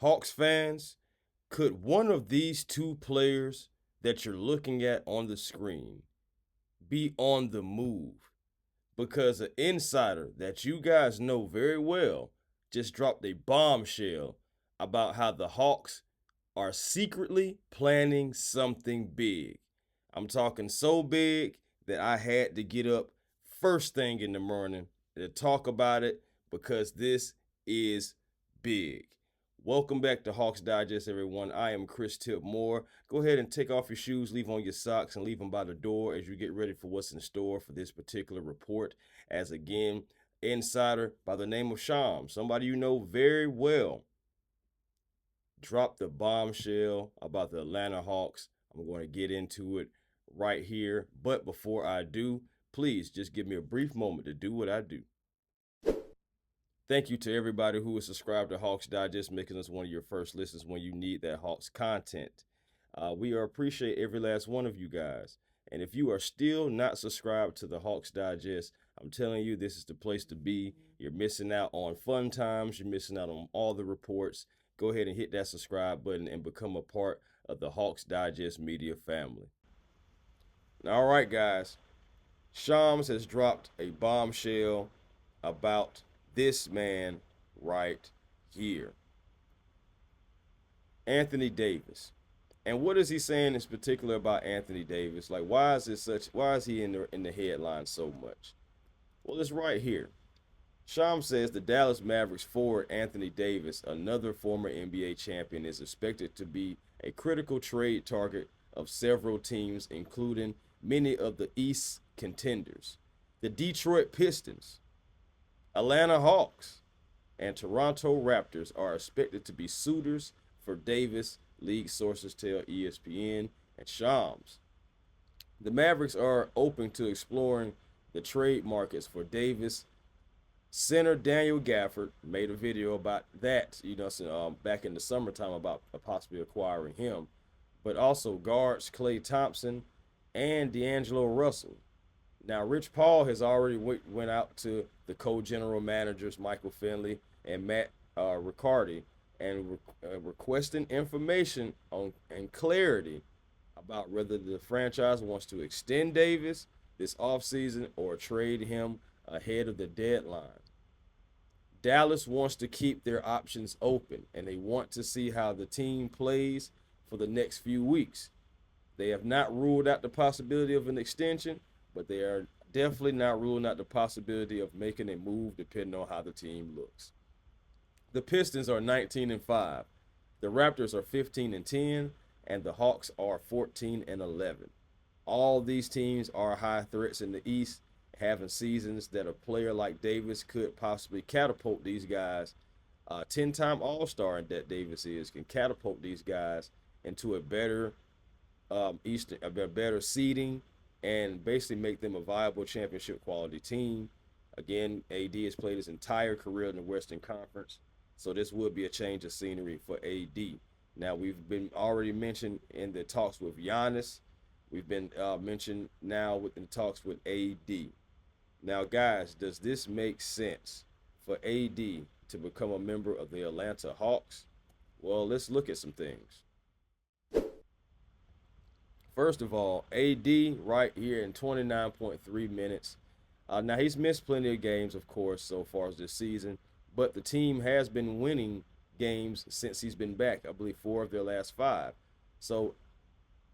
Hawks fans, could one of these two players that you're looking at on the screen be on the move? Because an insider that you guys know very well just dropped a bombshell about how the Hawks are secretly planning something big. I'm talking so big that I had to get up first thing in the morning to talk about it because this is big. Welcome back to Hawks Digest, everyone. I am Chris Tip Moore. Go ahead and take off your shoes, leave on your socks, and leave them by the door as you get ready for what's in store for this particular report. As again, insider by the name of Sham, somebody you know very well, dropped the bombshell about the Atlanta Hawks. I'm going to get into it right here. But before I do, please just give me a brief moment to do what I do. Thank you to everybody who is subscribed to Hawks Digest, making us one of your first listens when you need that Hawks content. We appreciate every last one of you guys. And if you are still not subscribed to the Hawks Digest, I'm telling you, this is the place to be. You're missing out on fun times. You're missing out on all the reports. Go ahead and hit that subscribe button and become a part of the Hawks Digest media family. All right, guys. Shams has dropped a bombshell about this man right here, Anthony Davis. And what is he saying in particular about Anthony Davis? Like, why is he in the headlines so much? Well, it's right here. Shams says the Dallas Mavericks forward Anthony Davis, another former NBA champion, is expected to be a critical trade target of several teams, including many of the East contenders. The Detroit Pistons, Atlanta Hawks, and Toronto Raptors are expected to be suitors for Davis, league sources tell ESPN and Shams. The Mavericks are open to exploring the trade markets for Davis. Center Daniel Gafford made a video about that, back in the summertime about possibly acquiring him, but also guards Klay Thompson and D'Angelo Russell. Now, Rich Paul has already went out to the co-general managers, Michael Finley and Matt Riccardi, and requesting information on and clarity about whether the franchise wants to extend Davis this offseason or trade him ahead of the deadline. Dallas wants to keep their options open, and they want to see how the team plays for the next few weeks. They have not ruled out the possibility of an extension, but they are definitely not ruling out the possibility of making a move depending on how the team looks. The Pistons are 19-5. The Raptors are 15-10, and the Hawks are 14-11. All these teams are high threats in the East, having seasons that a player like Davis could possibly catapult these guys. 10-time All-Star that Davis can catapult these guys into a better better seeding and basically make them a viable championship quality team. Again, AD has played his entire career in the Western Conference, so this would be a change of scenery for AD. Now, we've been already mentioned in the talks with Giannis. We've been mentioned now within the talks with AD. Now, guys, does this make sense for AD to become a member of the Atlanta Hawks? Well, let's look at some things. First of all, AD right here in 29.3 minutes. Now, he's missed plenty of games, of course, so far as this season, but the team has been winning games since he's been back. I believe 4 of their last 5. So,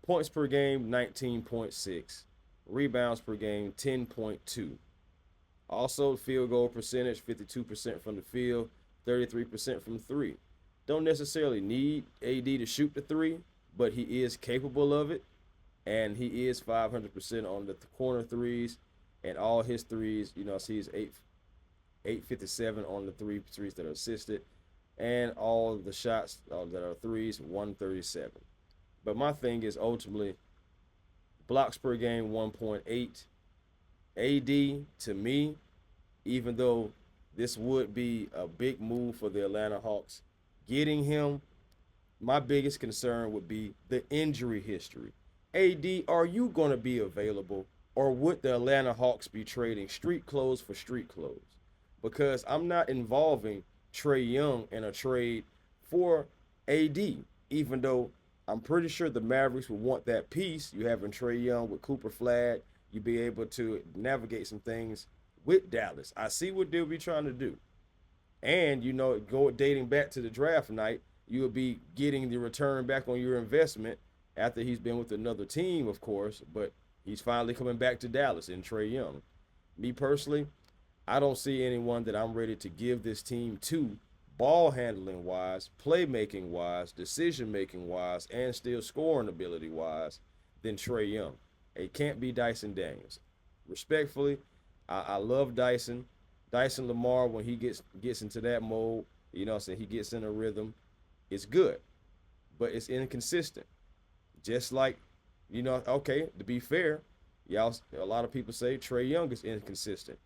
points per game, 19.6. Rebounds per game, 10.2. Also, field goal percentage, 52% from the field, 33% from 3. Don't necessarily need AD to shoot the 3, but he is capable of it. And he is 500% on the corner threes, and all his threes, he's 857 on the threes that are assisted, and all of the shots that are threes, 137. But my thing is ultimately blocks per game, 1.8. AD, to me, even though this would be a big move for the Atlanta Hawks, getting him, my biggest concern would be the injury history. AD, are you going to be available, or would the Atlanta Hawks be trading street clothes for street clothes? Because I'm not involving Trae Young in a trade for AD, even though I'm pretty sure the Mavericks would want that piece. You having Trae Young with Cooper Flag, you be able to navigate some things with Dallas. I see what they'll be trying to do. And go dating back to the draft night, you will be getting the return back on your investment after he's been with another team, of course, but he's finally coming back to Dallas in Trae Young. Me personally, I don't see anyone that I'm ready to give this team to, ball handling wise, playmaking wise, decision making wise, and still scoring ability wise than Trae Young. It can't be Dyson Daniels. Respectfully, I love Dyson. Dyson Lamar, when he gets into that mode, he gets in a rhythm, it's good, but it's inconsistent. Just like, okay, to be fair, a lot of people say Trae Young is inconsistent.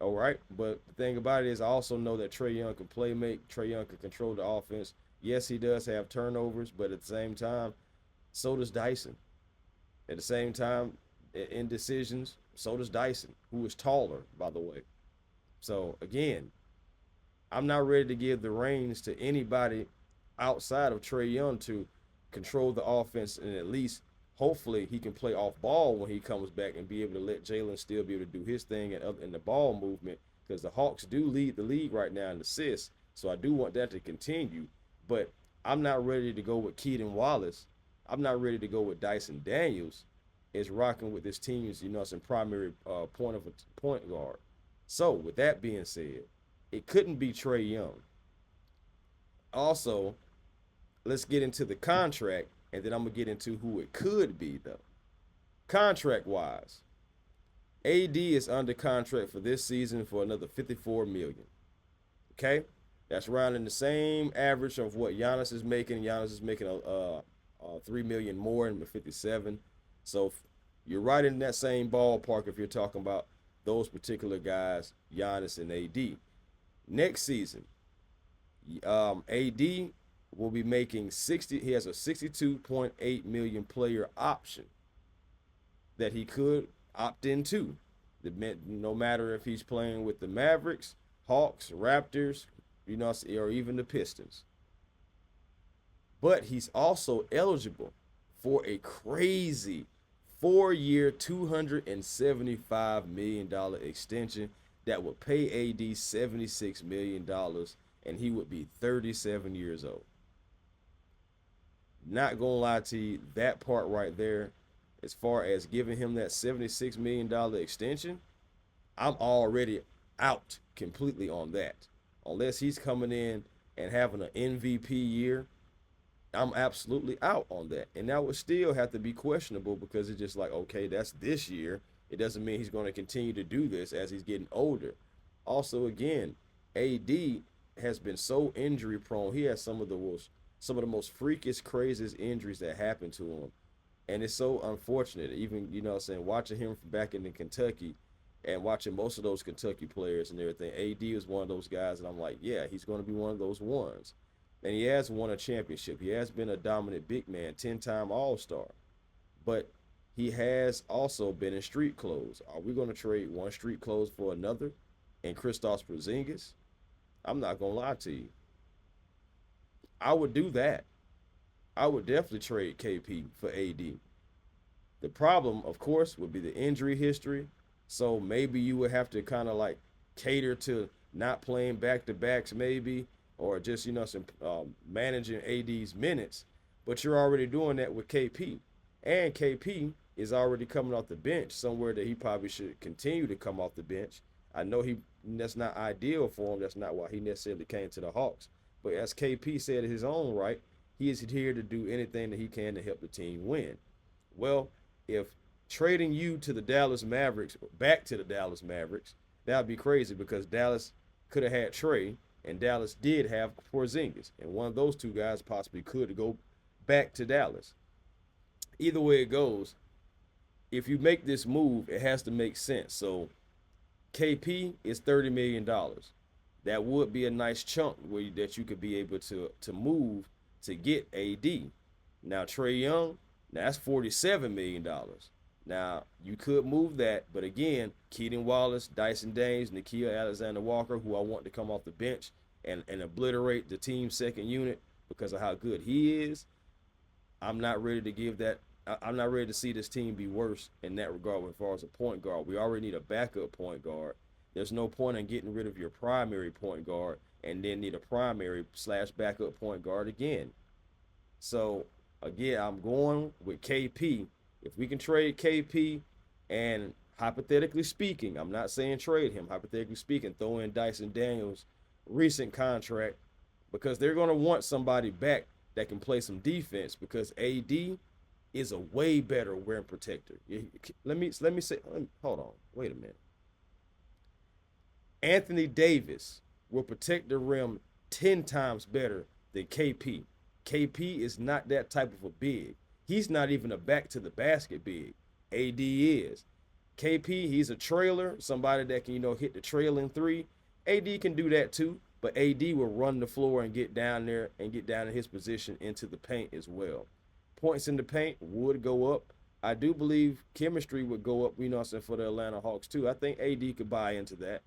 All right, but the thing about it is, I also know that Trae Young can play make. Trae Young can control the offense. Yes, he does have turnovers, but at the same time, so does Dyson. At the same time, in decisions, so does Dyson, who is taller, by the way. So again, I'm not ready to give the reins to anybody outside of Trae Young to control the offense, and at least hopefully he can play off ball when he comes back and be able to let Jalen still be able to do his thing in the ball movement, because the Hawks do lead the league right now in assists. So I do want that to continue, but I'm not ready to go with Keaton Wallace. I'm not ready to go with Dyson Daniels is rocking with this team's, some primary point guard. So with that being said, it couldn't be Trae Young. Also, let's get into the contract, and then I'm gonna get into who it could be though. Contract wise, AD is under contract for this season for another 54 million. Okay, that's rounding the same average of what Giannis is making. Giannis is making a 3 million more in 57. So you're right in that same ballpark if you're talking about those particular guys, Giannis and AD. Next season, AD will be making 60. He has a 62.8 million player option that he could opt into. No matter if he's playing with the Mavericks, Hawks, Raptors, or even the Pistons. But he's also eligible for a crazy 4-year, $275 million extension that would pay AD $76 million, and he would be 37 years old. Not gonna lie to you, that part right there, as far as giving him that $76 million extension, I'm already out completely on that. Unless he's coming in and having an MVP year, I'm absolutely out on that. And that would still have to be questionable, because it's just like, okay, that's this year. It doesn't mean he's going to continue to do this as he's getting older. Also, again, AD has been so injury prone. He has some of the most freakish, craziest injuries that happen to him. And it's so unfortunate. Even, watching him from back in Kentucky and watching most of those Kentucky players and everything, AD is one of those guys that I'm like, yeah, he's going to be one of those ones. And he has won a championship. He has been a dominant big man, 10-time All-Star. But he has also been in street clothes. Are we going to trade one street clothes for another and Kristaps Porzingis? I'm not going to lie to you. I would do that. I would definitely trade KP for AD. The problem, of course, would be the injury history. So maybe you would have to kind of like cater to not playing back-to-backs maybe, or just, managing AD's minutes. But you're already doing that with KP. And KP is already coming off the bench, somewhere that he probably should continue to come off the bench. I know that's not ideal for him. That's not why he necessarily came to the Hawks. But as KP said in his own right, he is here to do anything that he can to help the team win. Well, if trading you to the Dallas Mavericks, back to the Dallas Mavericks, that would be crazy, because Dallas could have had Trae, and Dallas did have Porzingis, and one of those two guys possibly could go back to Dallas. Either way it goes, if you make this move, it has to make sense. So KP is $30 million. That would be a nice chunk that you could be able to move to get AD. Now Trae Young, that's $47 million. Now you could move that, but again, Keaton Wallace, Dyson Daniels, Nickeil Alexander-Walker, who I want to come off the bench and obliterate the team's second unit, because of how good he is, I'm not ready to give that. I'm not ready to see this team be worse in that regard as far as a point guard. We already need a backup point guard. There's no point in getting rid of your primary point guard and then need a primary / backup point guard again. So again, I'm going with KP. If we can trade KP, and hypothetically speaking, I'm not saying trade him, hypothetically speaking, throw in Dyson Daniels' recent contract, because they're going to want somebody back that can play some defense, because AD is a way better rim protector. Let me say, hold on, wait a minute. Anthony Davis will protect the rim 10 times better than KP. KP is not that type of a big. He's not even a back to the basket big. AD is. KP, he's a trailer, somebody that can, hit the trailing three. AD can do that too, but AD will run the floor and get down there and get down in his position into the paint as well. Points in the paint would go up. I do believe chemistry would go up, for the Atlanta Hawks too. I think AD could buy into that.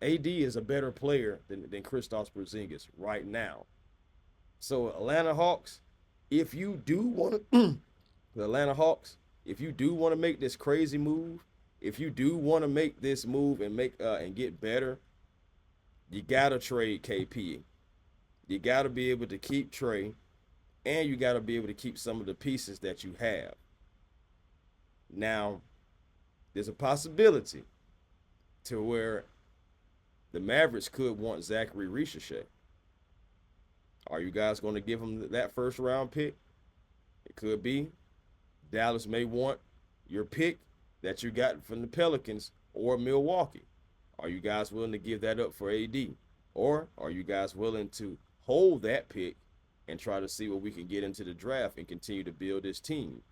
AD is a better player than Kristaps Porzingis right now. So Atlanta Hawks, if you do want to, the Atlanta Hawks, if you do want to make this crazy move, if you do want to make this move and and get better, you gotta trade KP. You gotta be able to keep Trae, and you gotta be able to keep some of the pieces that you have. Now, there's a possibility to where the Mavericks could want Zaccharie Risacher. Are you guys going to give him that first round pick? It could be. Dallas may want your pick that you got from the Pelicans or Milwaukee. Are you guys willing to give that up for AD? Or are you guys willing to hold that pick and try to see what we can get into the draft and continue to build this team?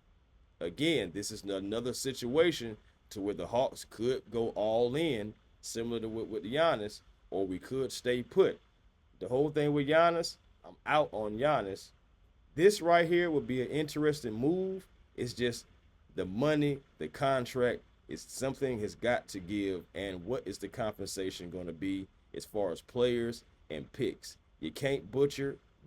Again, this is another situation to where the Hawks could go all in, similar to with Giannis, or we could stay put. The whole thing with Giannis, I'm out on Giannis. This right here would be an interesting move. It's just the money, the contract, is something has got to give, and what is the compensation going to be as far as players and picks? You can't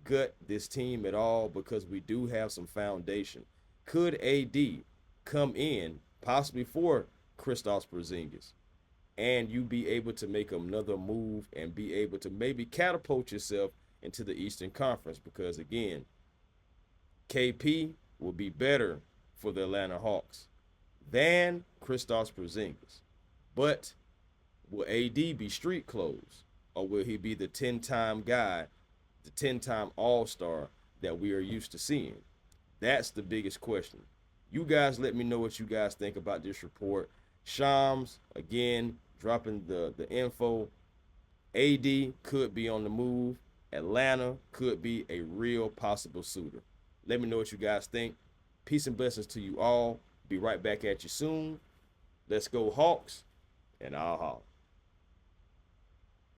gut this team at all, because we do have some foundation. Could AD come in possibly for Kristaps Porzingis, and you be able to make another move and be able to maybe catapult yourself into the Eastern Conference? Because again, KP will be better for the Atlanta Hawks than Kristaps Porzingis. But will AD be street clothes, or will he be the 10-time guy, the 10-time all-star that we are used to seeing? That's the biggest question. You guys let me know what you guys think about this report. Shams, again, dropping the info. AD could be on the move. Atlanta could be a real possible suitor. Let me know what you guys think. Peace and blessings to you all. Be right back at you soon. Let's go Hawks, and I'll holler.